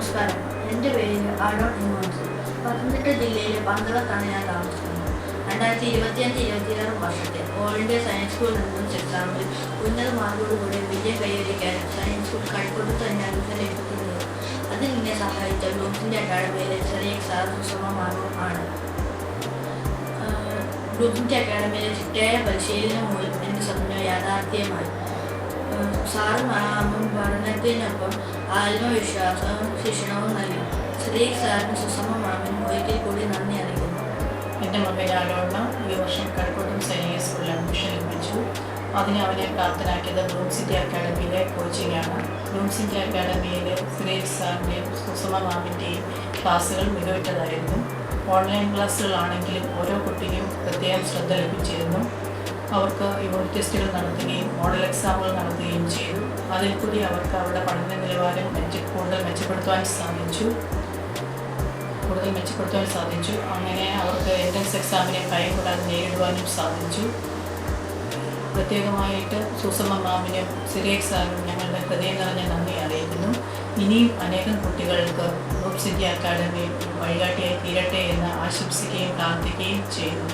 നമസ്കാരം. എൻ്റെ പേര് ആഡോ ഹിമോൻസ്. പത്തനംതിട്ട ജില്ലയിലെ പന്തളത്താണ് ഞാൻ താമസിക്കുന്നത്. 2025-26 വർഷത്തെ all India science school entrance എക്സാമിൽ ഉന്നത മാർക്കോടുകൂടി വിജയം കൈവരിക്കാൻ സയൻസ് സ്കൂൾ കൈക്കൊണ്ടു തന്നെയാണ് ലഭിക്കുന്നത്. അതിന് എന്നെ സഹായിച്ച ബ്ലൂംസിൻ്റെ അക്കാഡമിയിലെ ചെറിയ സാർ സുഷമ മാർഗം ആണ്. ബ്ലൂംസിൻ്റെ അക്കാഡമിയിലെ ചിട്ടയായ പരിശീലനം മൂലം എൻ്റെ സ്വപ്നം യാഥാർത്ഥ്യമായി. സാറും മാമും പഠനത്തിനൊപ്പം ആത്മവിശ്വാസവും ശിക്ഷണവും നൽകി. ചെറിയ സാറിന് സുഷമ മാമിനും ഒരിക്കൽ കൂടി നന്ദി അറിയിക്കുന്നു. എൻ്റെ മകൻ ആലോണ്ണ ഈ വർഷം കഴക്കൂട്ടം സൈനിക സ്കൂളിൽ അഡ്മിഷൻ ലഭിച്ചു. അതിന് അവനെ പ്രാപ്തനാക്കിയത് ബ്ലൂംസിൻ്റെ അക്കാഡമിയിലെ കോച്ചിങ്ങാണ്. ബ്ലൂംസിൻ്റെ അക്കാഡമിയിലെ സുരേഷ് സാറിൻ്റെയും സുഷമ മാമിൻ്റെയും ക്ലാസ്സുകൾ മികവുറ്റതായിരുന്നു. ഓൺലൈൻ ക്ലാസ്സുകളാണെങ്കിലും ഓരോ കുട്ടിക്കും പ്രത്യേകം ശ്രദ്ധ ലഭിച്ചിരുന്നു. അവർക്ക് യൂണിറ്റ് ടെസ്റ്റുകൾ നടത്തുകയും മോഡൽ എക്സാമുകൾ നടത്തുകയും ചെയ്തു. അതിൽ കൂടി അവർക്ക് അവരുടെ പഠന നിലവാരം കൂടുതൽ മെച്ചപ്പെടുത്തുവാൻ സാധിച്ചു. അങ്ങനെ അവർക്ക് എൻട്രൻസ് എക്സാമിനെ ഭയം കൂടാതെ നേരിടുവാനും സാധിച്ചു. പ്രത്യേകമായിട്ട് സുഷമ മാമിനും സിരേഖ് സാറിനും ഞങ്ങളുടെ ഹൃദയം നിറഞ്ഞ നന്ദി അറിയിക്കുന്നു. ഇനിയും അനേകം കുട്ടികൾക്ക് ബ്ലൂംസ് ഇന്ത്യ അക്കാഡമി വഴികാട്ടിയായി തീരട്ടെ എന്ന് ആശംസിക്കുകയും പ്രാർത്ഥിക്കുകയും ചെയ്യുന്നു.